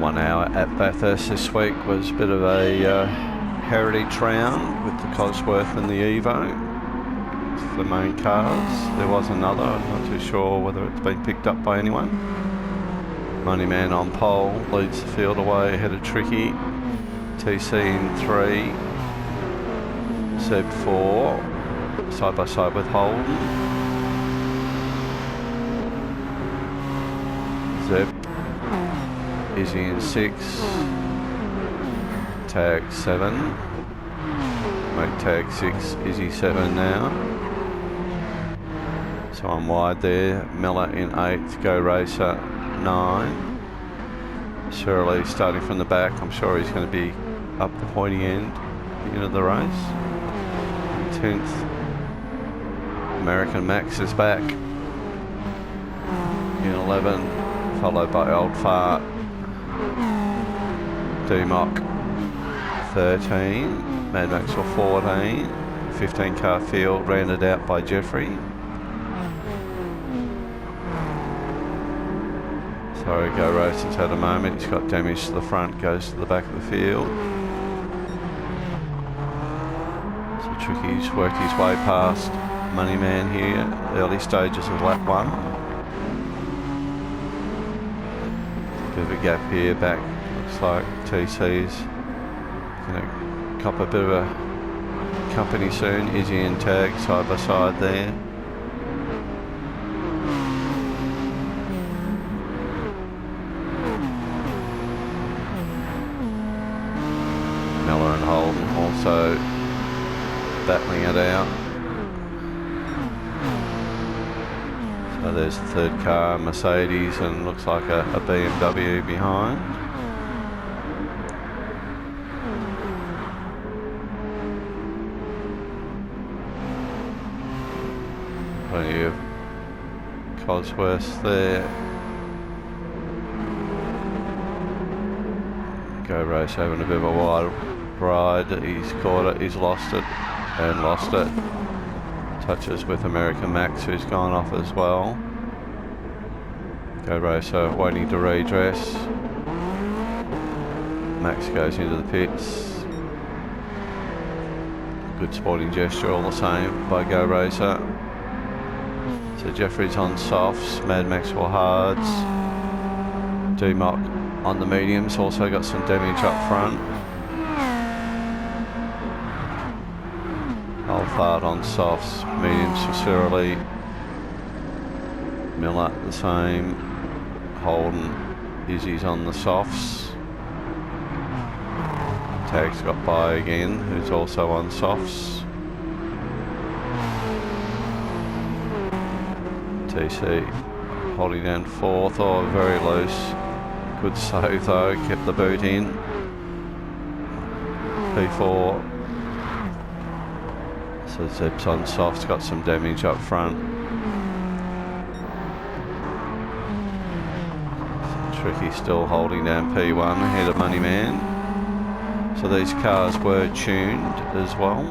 1 hour at Bathurst this week was a bit of a heritage round with the Cosworth and the Evo. It's the main cars. There was another, I'm not too sure whether it's been picked up by anyone. Moneyman on pole leads the field away ahead of Tricky. TC in 3. Seb 4. Side by side with Holden. Zeb. Izzy in 6. Tag 7. Make tag 6, Izzy 7 now. So I'm wide there. Miller in 8th, Go Racer 9. Shirley starting from the back. I'm sure he's going to be up the pointy end into the race. 10th, American Max is back. In 11, followed by Old Fart. D-Mock 13, Mad Maxwell 14, 15 car field rounded out by Jeffrey. Sorry, Go Racing's had a moment, he's got damage to the front, goes to the back of the field. So Tricky's worked his way past Moneyman here, early stages of lap 1. Bit of a gap here, back, looks like TC's going to cop a bit of a company soon. Izzy and Tag side by side there. Miller and Holden also battling it out. So there's the third car, Mercedes, and looks like a BMW behind. Plenty of Cosworths there. Go Race having a bit of a wild ride. He's caught it, he's lost it, and lost it. Touches with American Max, who's gone off as well. Go Racer waiting to redress. Max goes into the pits. Good sporting gesture all the same by Go Racer. So Jeffrey's on softs, Mad Maxwell hards. D-Mock on the mediums, also got some damage up front. Old Fart on softs, mediums for Surly. Miller the same. Holden, Izzy's on the softs. Tag's got by again, who's also on softs. TC holding down 4th, oh very loose. Good save though, kept the boot in. P4. So Zeb's on softs, got some damage up front. So Tricky still holding down P1 ahead of Moneyman. So these cars were tuned as well.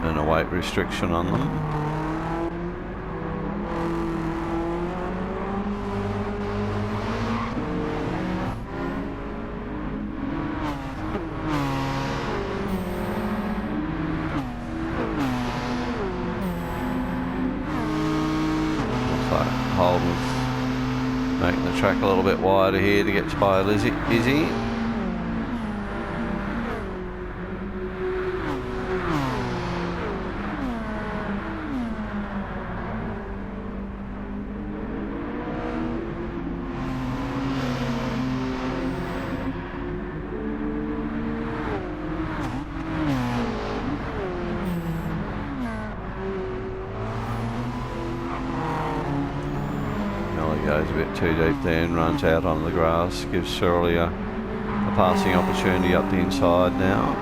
And a weight restriction on them. Holden's making the track a little bit wider here to get by Izzy. Goes a bit too deep there and runs out on the grass. Gives Shirley a passing opportunity up the inside now.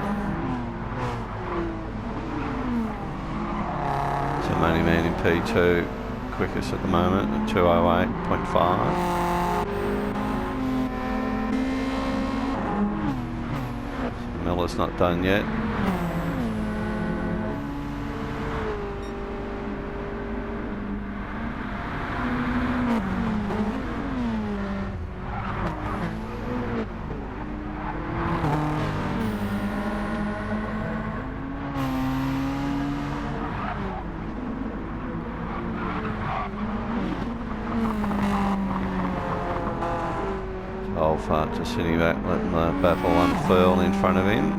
So Moneyman in P2, quickest at the moment at 2:08.5. Miller's not done yet. Clark just sitting back, letting the battle unfurl in front of him.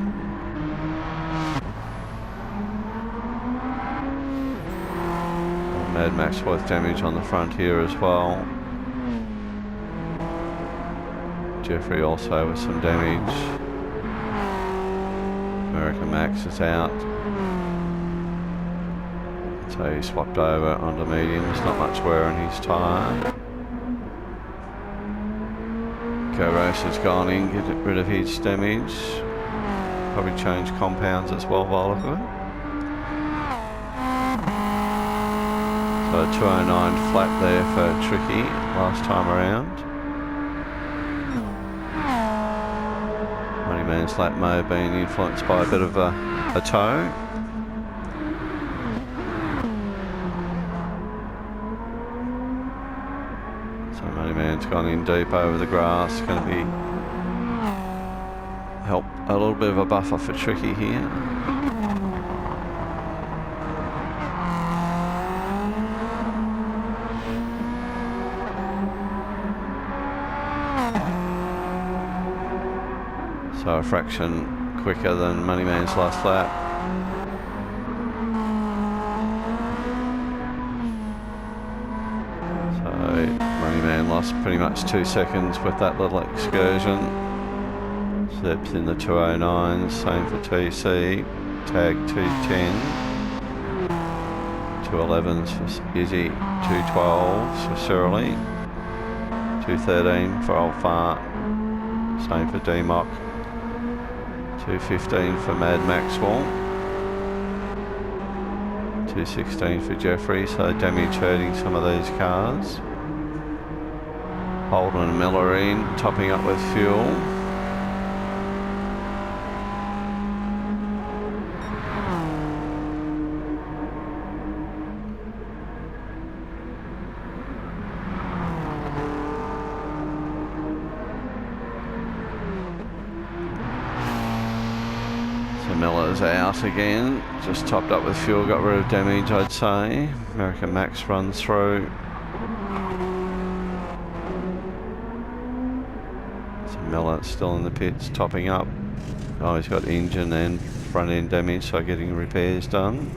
Mad Max with damage on the front here as well. Jeffrey also with some damage. American Max is out. So he swapped over onto mediums, not much wear on his tyre. Go Race has gone in, get rid of his damage. Probably change compounds as well by the look of it. So 209 flat there for Tricky last time around. Moneyman's lap may have been influenced by a bit of a toe. So Moneyman's gone in deep over the grass. Going to be help a little bit of a buffer for Tricky here. So a fraction quicker than Moneyman's last lap. So Moneyman lost pretty much 2 seconds with that little excursion. Seb's in the 209s, same for TC. Tag 210. 211s for Izzy, 212s for Shirley. 213 for Old Fart. Same for D-Mock. 215 for Mad Maxwell. 216 for Jeffrey, so damage hurting some of these cars. Holden and Miller in, topping up with fuel. Miller's out again, just topped up with fuel, got rid of damage I'd say. American Max runs through. So Miller still in the pits, topping up. Oh, he's got engine and front end damage, so getting repairs done.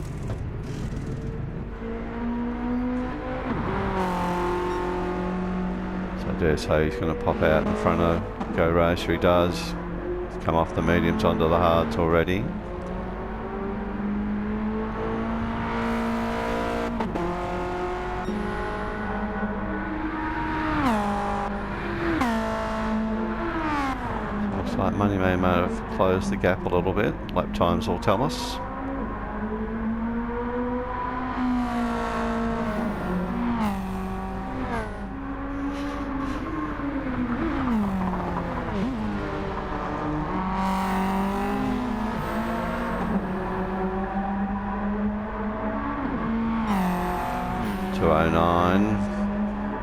So I dare say he's going to pop out in front of Go Racer. He does. Come off the mediums onto the hards already. Looks like Moneyman may have closed the gap a little bit. Lap times will tell us.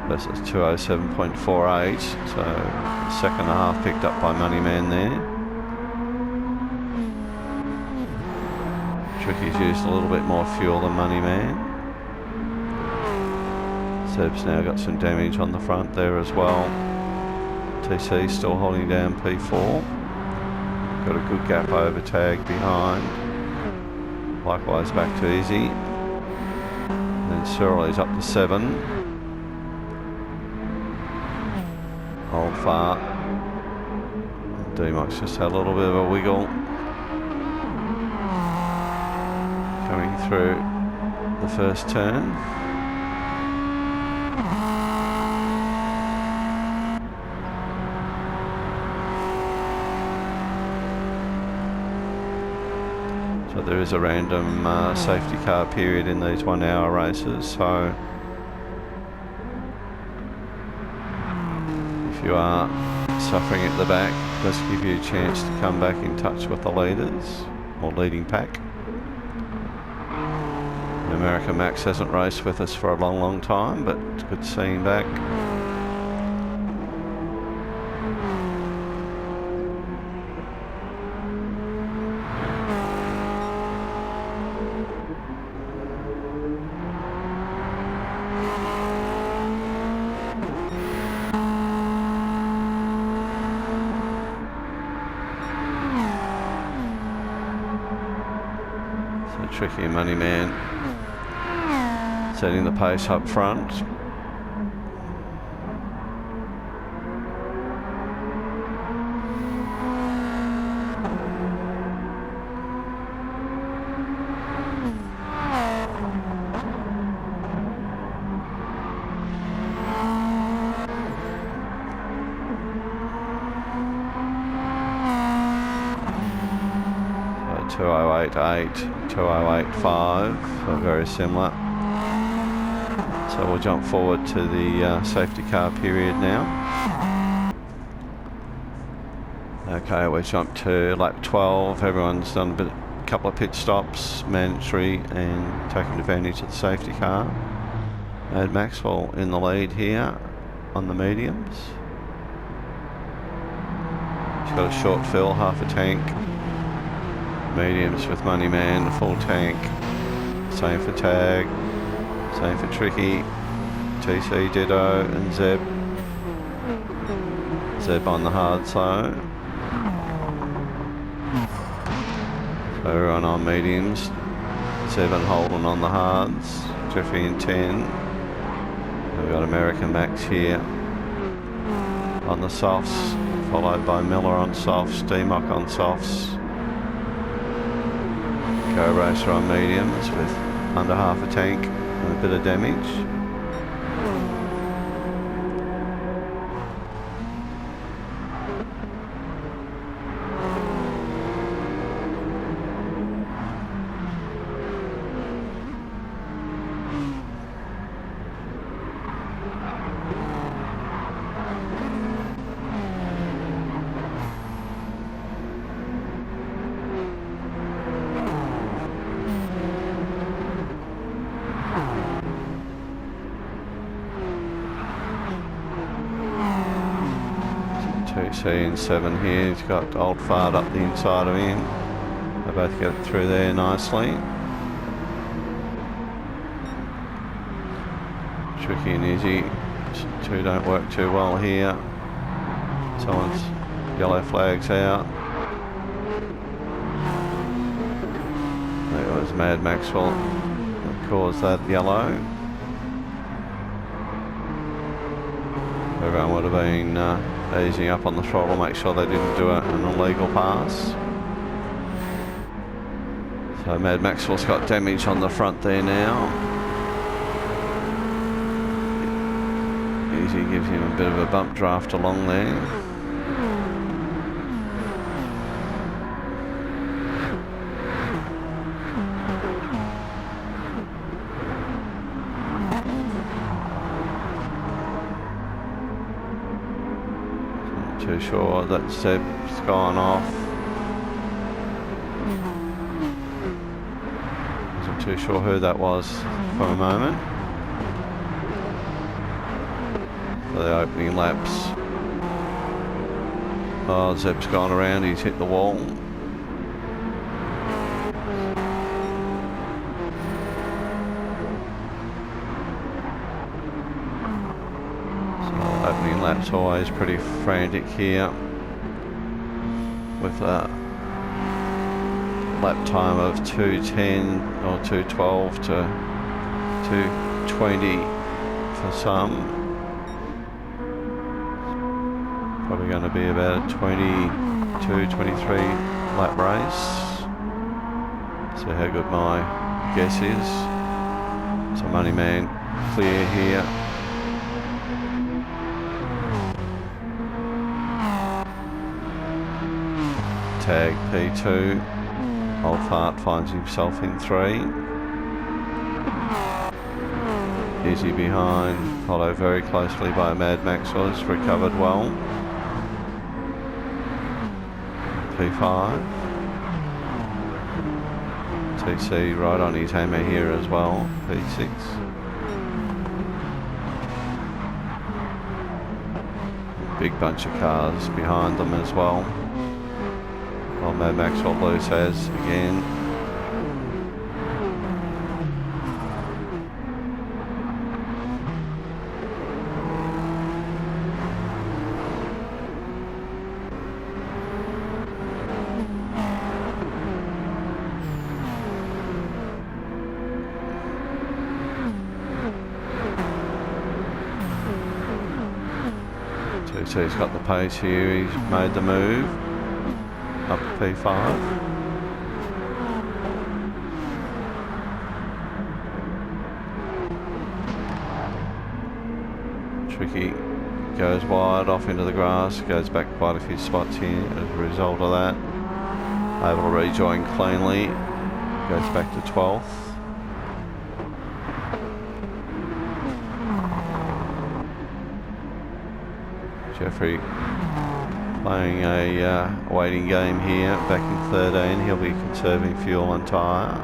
Versus 207.48, so second and a half picked up by Moneyman there. Tricky's used a little bit more fuel than Moneyman. Seb's now got some damage on the front there as well. TC still holding down P4. Got a good gap over tag behind. Likewise back to Izzy. Then Surley's up to 7. Old Fart. D-Mox just had a little bit of a wiggle. Coming through the first turn. So there is a random safety car period in these 1 hour races, so if you are suffering at the back, it does give you a chance to come back in touch with the leaders or leading pack. American Max hasn't raced with us for a long time, but it's good to see him back. Tricky and Money Man setting the pace up front. So 2:08.8, 2:08.5 are very similar. So we'll jump forward to the safety car period now. Okay, we jumped to lap 12. Everyone's done a couple of pit stops, mandatory, and taking advantage of the safety car. Mad Maxwell in the lead here on the mediums. She's got a short fill, half a tank. Mediums with Money Man, full tank. Same for Tag. Same for Tricky, TC Ditto, and Zeb. Zeb on the hard side. So everyone on mediums. Zeb and Holden on the hards. Jeffrey in 10. We've got American Max here on the softs, followed by Miller on softs, D-Mock on softs. Go Racer on mediums with under half a tank. A bit of damage. TC in 7 here, he's got Old Fart up the inside of him. They both get it through there nicely. Tricky and Izzy, two don't work too well here. Someone's yellow flag's out. It was Mad Maxwell that caused that yellow. Everyone would have been easing up on the throttle, make sure they didn't do an illegal pass. So Mad Maxwell's got damage on the front there now. Easy gives him a bit of a bump draft along there. Too sure that Seb's gone off. Wasn't too sure who that was for a moment. For the opening laps. Oh, Zeb's gone around, he's hit the wall. Opening lap's always pretty frantic here with a lap time of 2:10 or 2:12 to 2:20 for some. Probably going to be about a 22-23 lap race. See how good my guess is. So Money Man clear here. Tag P2, Old Fart finds himself in 3. Easy behind, followed very closely by Mad Maxwell, has recovered well. P5. TC right on his hammer here as well, P6. Big bunch of cars behind them as well. Well, Mad Maxwell loose has again. GT7's got the pace here. He's made the move up to P5. Tricky goes wide off into the grass, goes back quite a few spots here as a result of that. Able to rejoin cleanly, goes back to 12th. Jeffrey playing a waiting game here, back in 13. He'll be conserving fuel and tyre.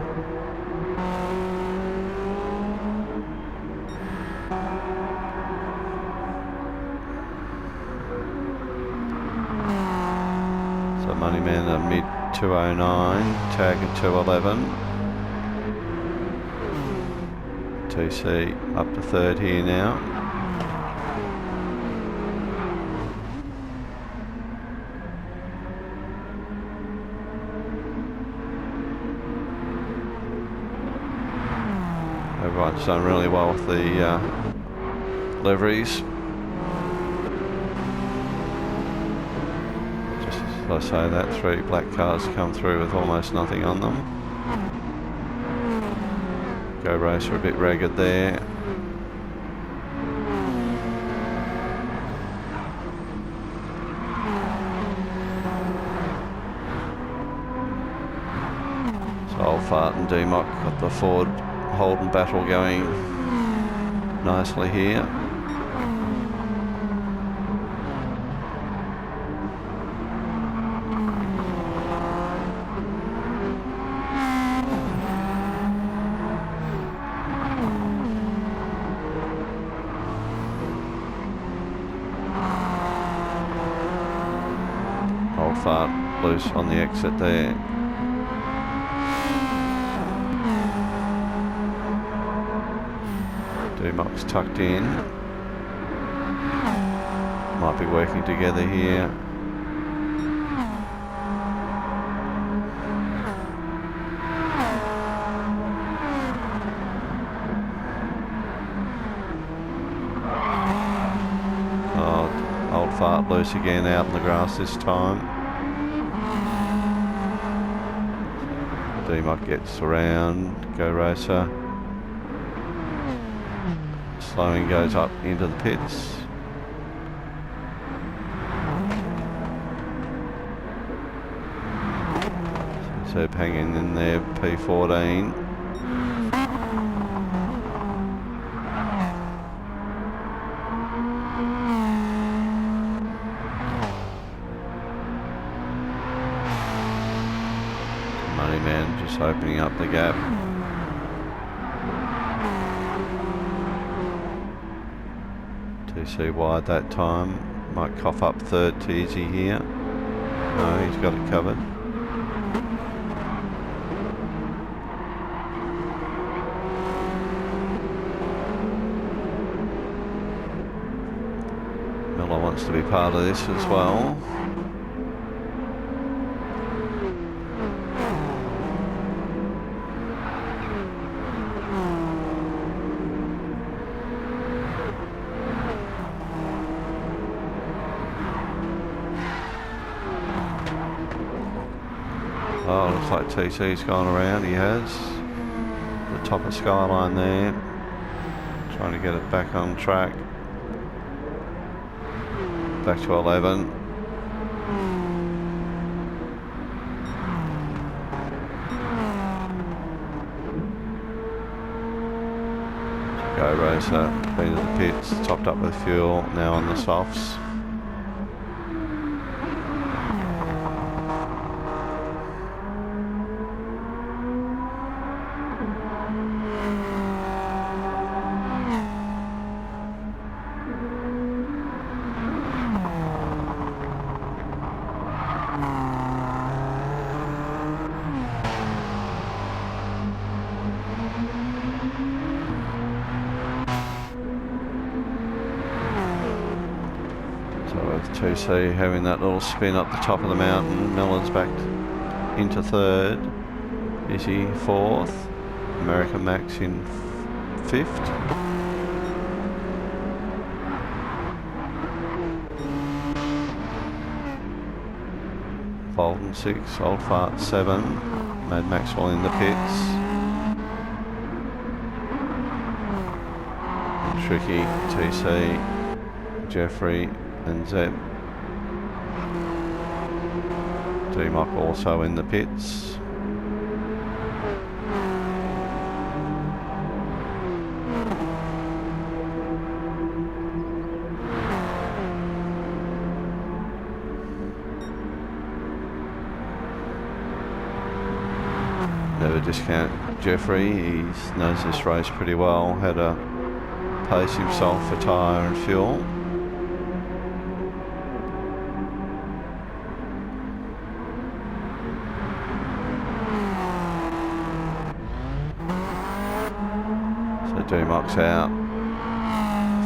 So Moneyman a mid 209, tag at 211. TC up to third here now. Everyone's done really well with the liveries. Just as I say that, 3 black cars come through with almost nothing on them. Go Racer a bit ragged there. So Old Fart and D-Mock got the Ford Holden battle going nicely here. Old Fart loose on the exit there. D-Mock's tucked in. Might be working together here. Oh, Old Fart loose again out in the grass this time. D-Mock gets around, Go Racer. Slowing goes up into the pits. So hanging in there, P14. Moneyman just opening up the gap. TC wide that time. Might cough up third to Izzy here. No, he's got it covered. Miller wants to be part of this as well. Oh, looks like TC's gone around. He has. The top of Skyline there. Trying to get it back on track. Back to 11. Go Racer, been to the pits, topped up with fuel, now on the softs. So with 2C having that little spin up the top of the mountain, Miller's back into third. Izzy fourth. American Max in fifth. Bolton 6, Old Fart 7, Mad Maxwell in the pits. And Tricky, TC, Jeffrey and Zeb. D-Mock also in the pits. Never discount Jeffrey, he knows this race pretty well, had to pace himself for tyre and fuel. So D-Mock's out,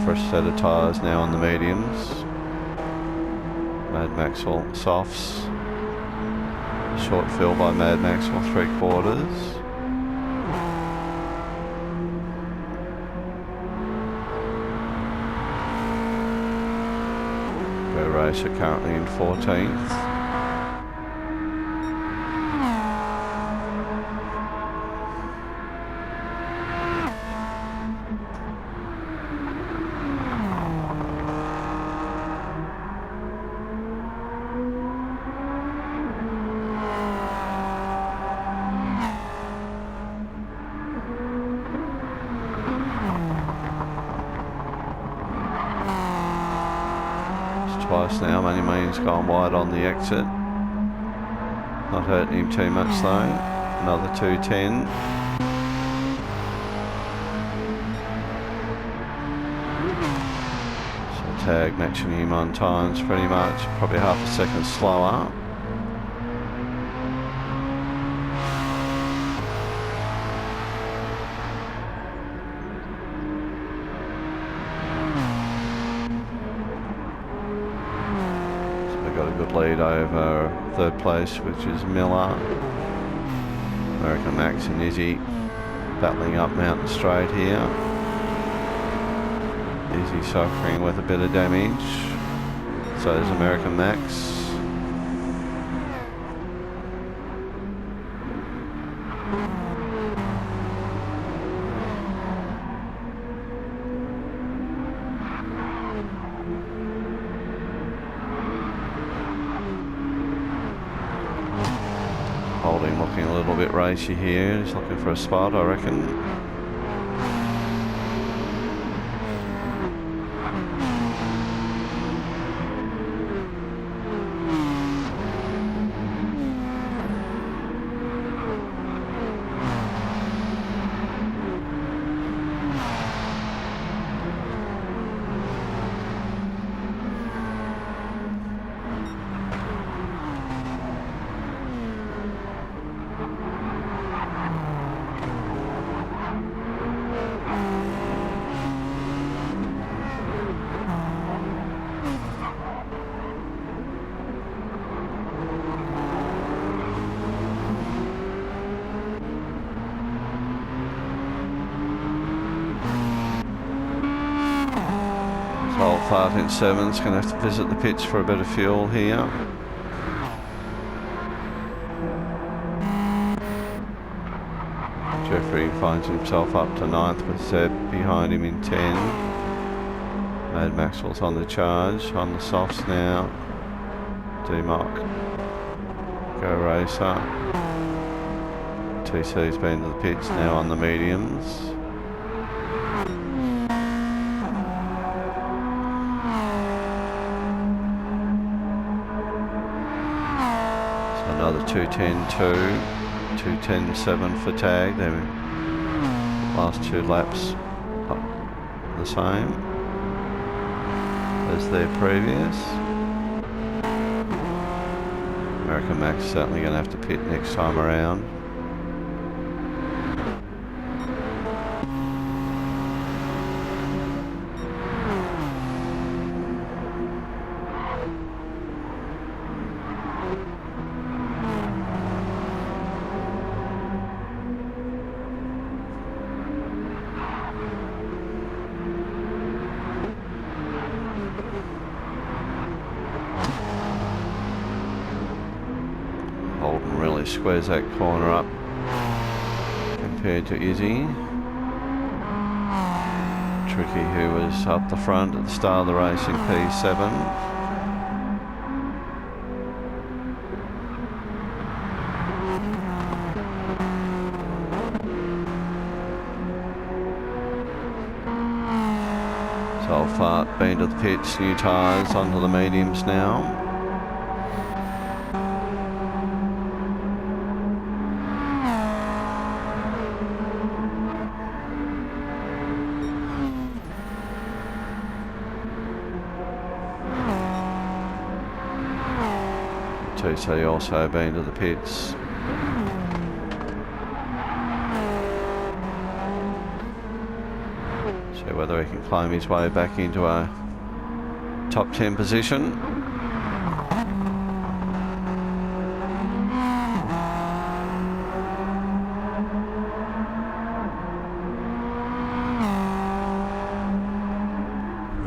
fresh set of tyres now on the mediums. Mad Maxwell softs. Short fill by Mad Maxwell, 3/4. Go Racer currently in 14th. Twice now, Money Mean's gone wide on the exit. Not hurting him too much though. Another 210. So Tag matching him on times pretty much, probably half a second slower. Got a good lead over third place, which is Miller. American Max and Izzy battling up Mountain Straight here. Izzy suffering with a bit of damage. So is American Max. Holding looking a little bit racy here. He's looking for a spot, I reckon. Old Fart in 7's going to have to visit the pits for a bit of fuel here. Jeffrey finds himself up to 9th with Zeb behind him in 10. Mad Maxwell's on the charge, on the softs now. D-Mock, Go Racer. TC's been to the pits, now on the mediums. Another 2:10.2, 2:10.7 for Tag. Their last two laps the same as their previous. American Max certainly going to have to pit next time around. squares that corner up compared to Izzy. Tricky, who was up the front at the start of the race in P7. Fart been to the pits, new tyres onto the mediums now. GT also been to the pits. See whether he can climb his way back into a top 10 position.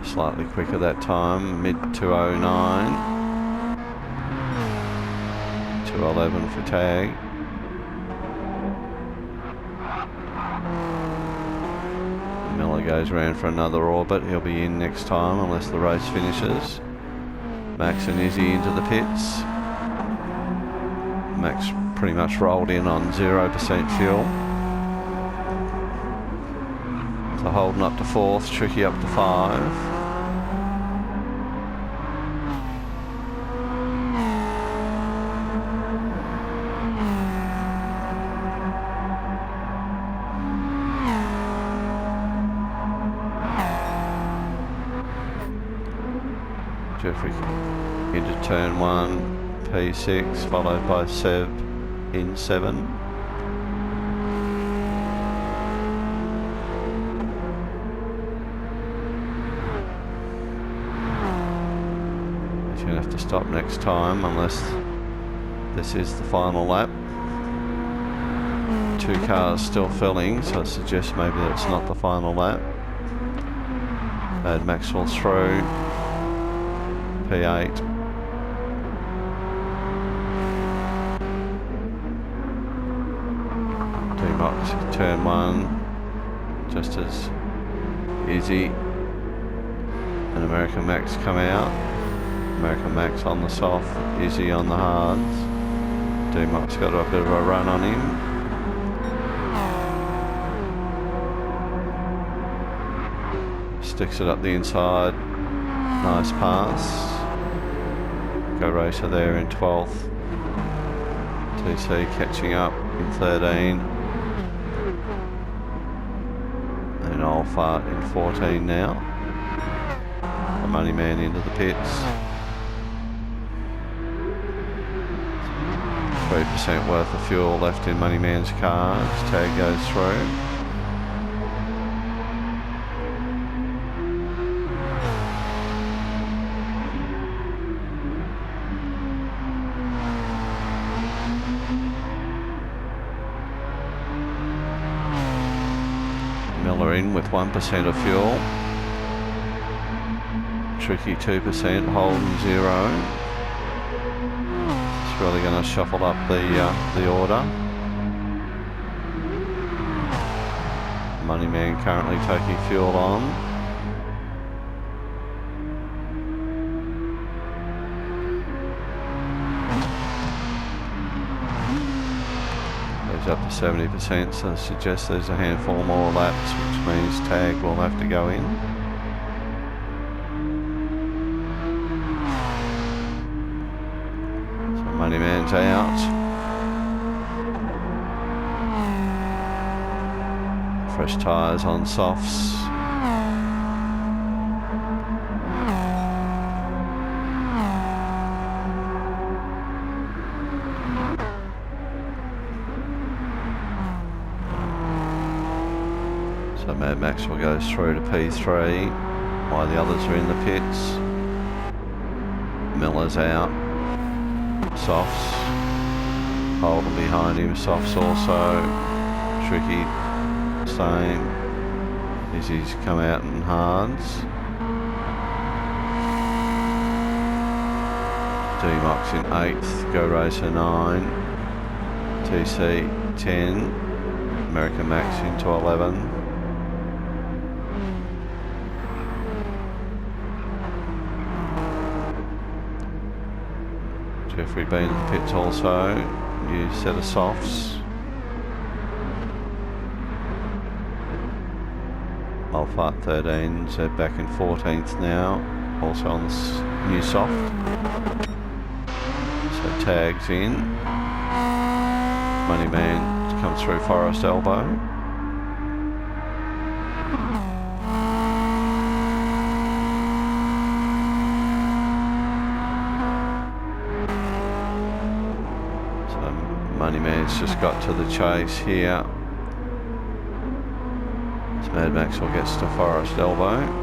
Slightly quicker that time, mid 209. 211 for tag. Goes around for another orbit. He'll be in next time unless the race finishes. Max and Izzy into the pits. Max pretty much rolled in on 0% fuel. So Holden up to 4th, Tricky up to 5. Jeffrey into turn 1, P6, followed by Seb in 7. He's going to have to stop next time unless this is the final lap. 2 cars still filling, so I suggest maybe that's not the final lap. Bad Maxwell through. P8. D-Box turn 1, just as Izzy and American Max come out. American Max on the soft, Izzy on the hards. D-Box got a bit of a run on him. Sticks it up the inside. Nice pass. Go Racer there in 12th. TC catching up in 13. And Old Fart in 14 now. The Money Man into the pits. 3% worth of fuel left in Money Man's car as tag goes through. In with 1% of fuel. Tricky 2%, Holden 0. It's really going to shuffle up the order. Money Man currently taking fuel on. Up to 70%, so I suggest there's a handful more laps, which means tag will have to go in. So Money Man's out. Fresh tyres on softs. So Mad Maxwell goes through to P3 while the others are in the pits. Miller's out. Softs. Holden behind him. Softs also. Tricky. Same. Izzy's come out in hards. D-Mox in 8th. Go Racer 9. TC 10, American Max into 11. Jeffrey been in the pits also, new set of softs. Alphart 13, so back in 14th now, also on this new soft. So tags in. Moneyman comes through Forest Elbow. So Moneyman's just got to the chase here. Mad Maxwell gets to Forest Elbow.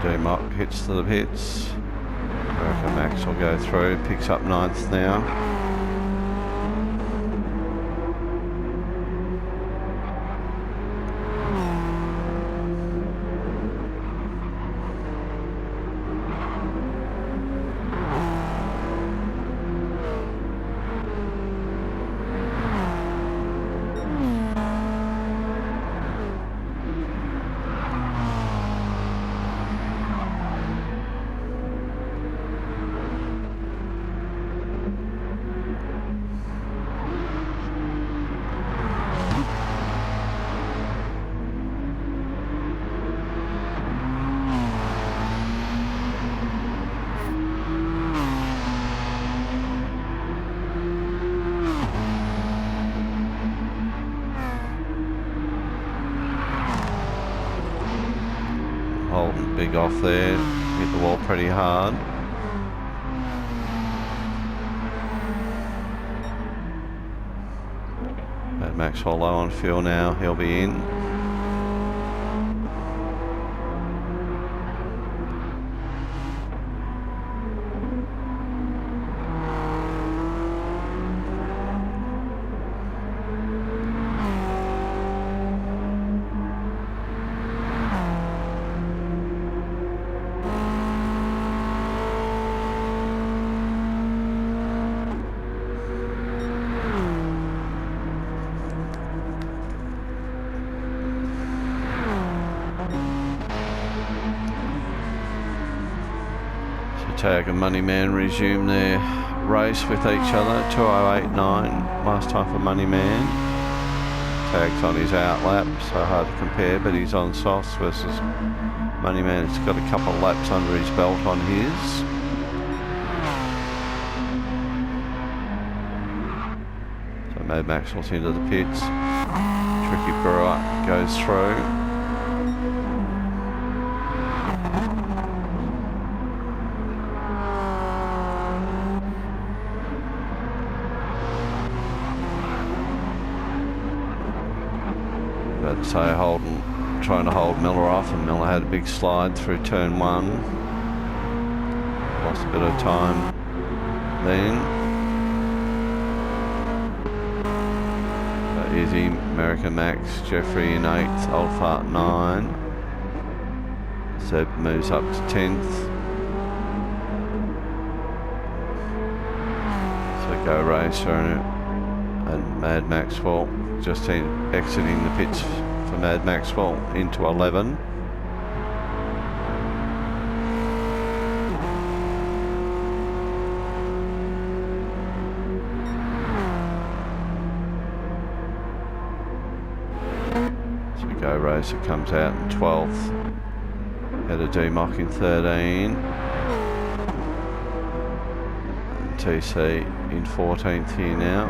D-Mock hits to the pits. American Max will go through, picks up 9th now. Holden big off there, hit the wall pretty hard. Mad Maxwell low on fuel now, he'll be in. Tag and Moneyman resume their race with each other. 2:08.9 last time for Moneyman. Tag's on his outlap, so hard to compare, but he's on softs versus Moneyman's got a couple of laps under his belt on his. So Mad Maxwell's into the pits. Tricky Brewer goes through. But say Holden trying to hold Miller off, and Miller had a big slide through turn 1. Lost a bit of time then. So Izzy, American Max, Jeffrey in 8th, Alphart 9. Seb moves up to 10th. So Go Racer and Mad Maxwell just exiting the pits for Mad Maxwell into 11. So Go Racer comes out in 12th. Had a D-Mock in 13. TC in 14th here now.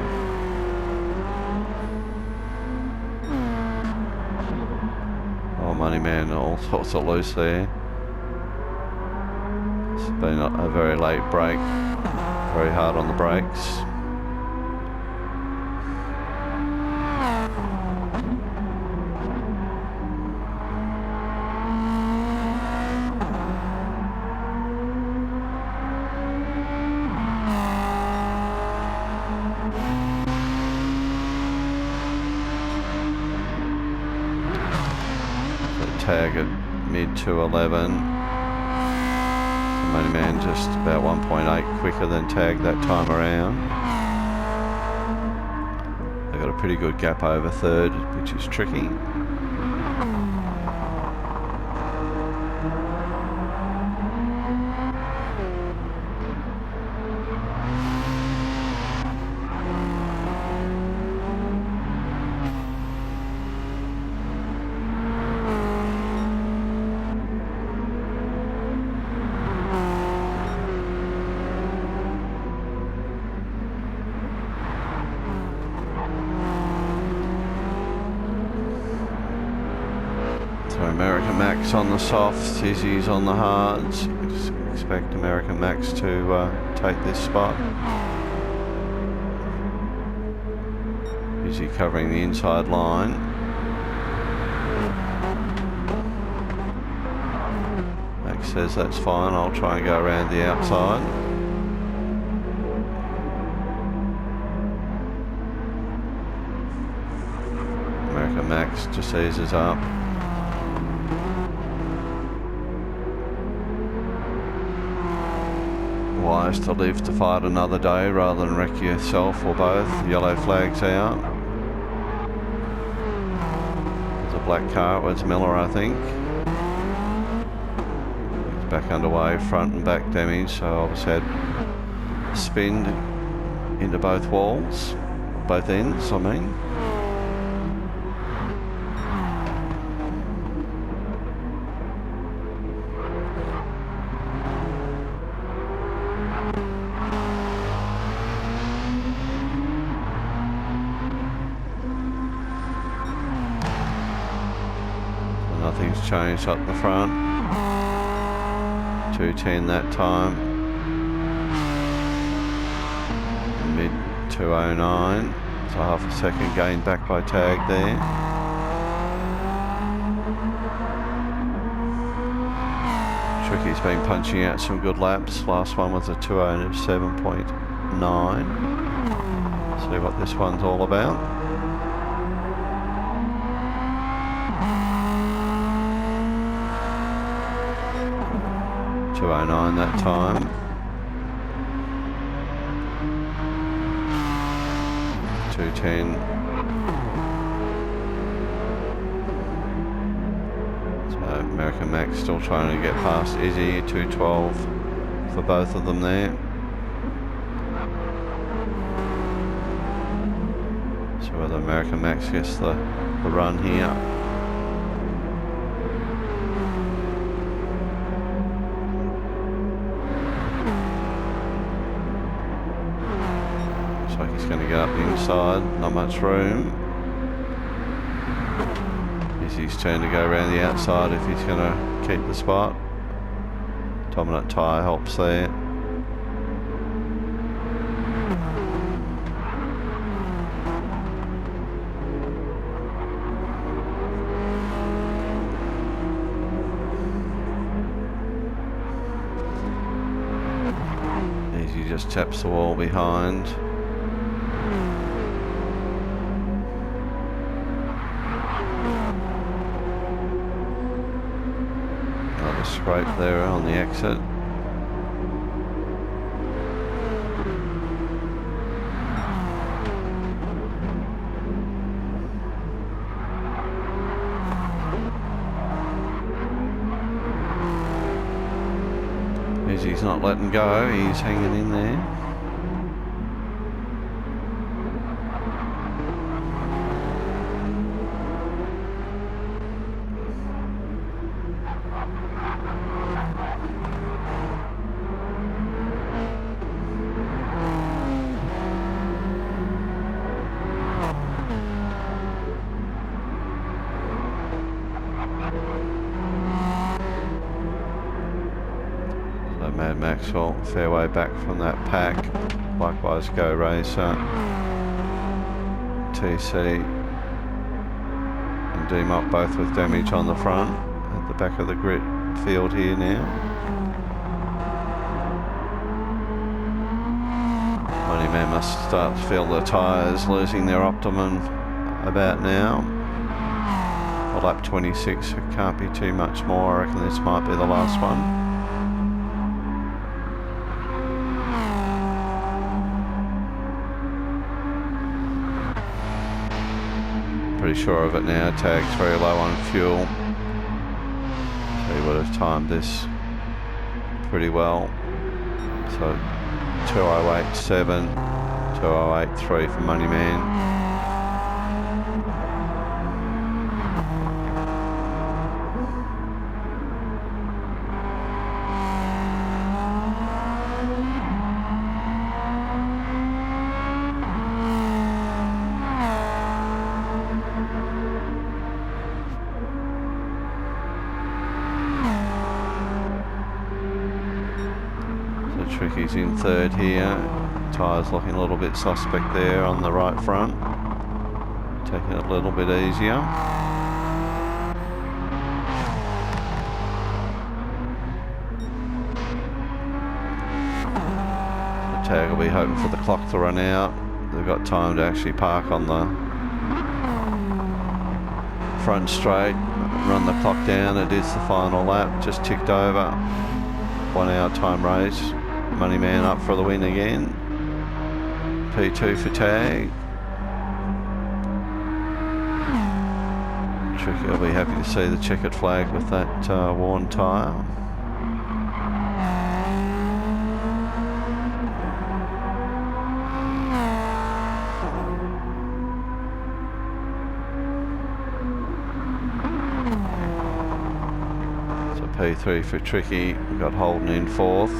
Oh, Money Man, all sorts of loose there. It's been a very late break, very hard on the brakes. Tag at mid 211. Money Man just about 1.8 quicker than Tag that time around. They've got a pretty good gap over third, which is tricky. So American Max on the softs, Izzy's on the hards. Just expect American Max to take this spot. Izzy covering the inside line. Max says that's fine, I'll try and go around the outside. American Max just eases up. Wise to live to fight another day rather than wreck yourself or both. Yellow flag's out. There's a black car, it's Miller, I think. It's back underway, front and back damage, so obviously had spin into both walls, both ends, I mean. Nothing's changed up the front. 210 that time. Mid 209. So half a second gain back by Tag there. Tricky's been punching out some good laps. Last one was a 207.9. See what this one's all about. 209 that time. .210. So American Max still trying to get past Izzy. 212 for both of them there. So whether American Max gets the run here. Looks like he's going to get up the inside, not much room. Izzy's turn to go around the outside if he's going to keep the spot. Dominant tyre helps there. Izzy just taps the wall behind. Scrape there on the exit. Izzy's not letting go, he's hanging in there. Mad Maxwell, fair way back from that pack. Likewise, Go Racer, TC and D-Mop both with damage on the front. At the back of the grid field here now. Moneyman must start to feel the tyres losing their optimum about now. Well, lap 26, it can't be too much more. I reckon this might be the last one. Pretty sure of it now. Tag's very low on fuel. So he would have timed this pretty well. So 2087, 2083 for Moneyman. Tricky's in third here. Tyres looking a little bit suspect there on the right front. Taking it a little bit easier. The Tag will be hoping for the clock to run out. They've got time to actually park on the front straight, run the clock down. It is the final lap, just ticked over. 1 hour time race. Moneyman up for the win again. P2 for Tag. Tricky will be happy to see the checkered flag with that worn tyre. So P3 for Tricky. We've got Holden in fourth.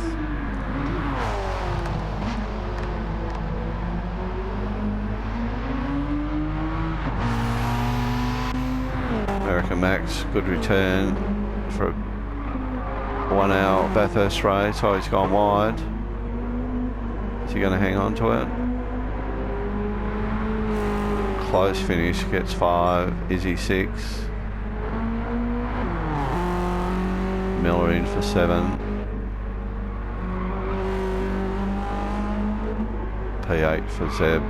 American Max, good return for a 1 hour Bathurst race. Oh, he's gone wide. Is he going to hang on to it? Close finish, gets 5. Izzy 6. Miller in for 7. P8 for Zeb.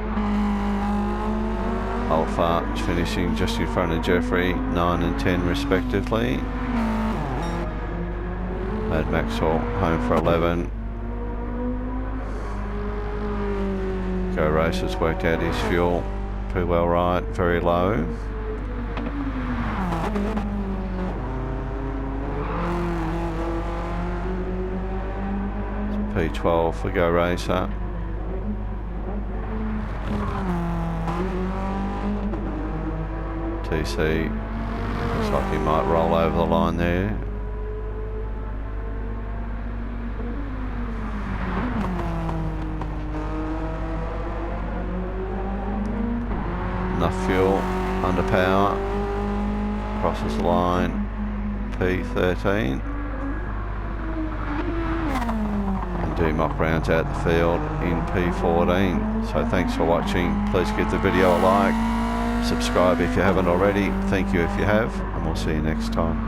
Alpha finishing just in front of Jeffrey, 9 and 10 respectively. Mad Maxwell home for 11. Go Racer's worked out his fuel pretty well right, very low. P12 for Go Racer. TC looks like he might roll over the line there. Enough fuel, under power, crosses the line, P13. And D-Mop rounds out the field in P14. So thanks for watching. Please give the video a like. Subscribe if you haven't already. Thank you if you have, and we'll see you next time.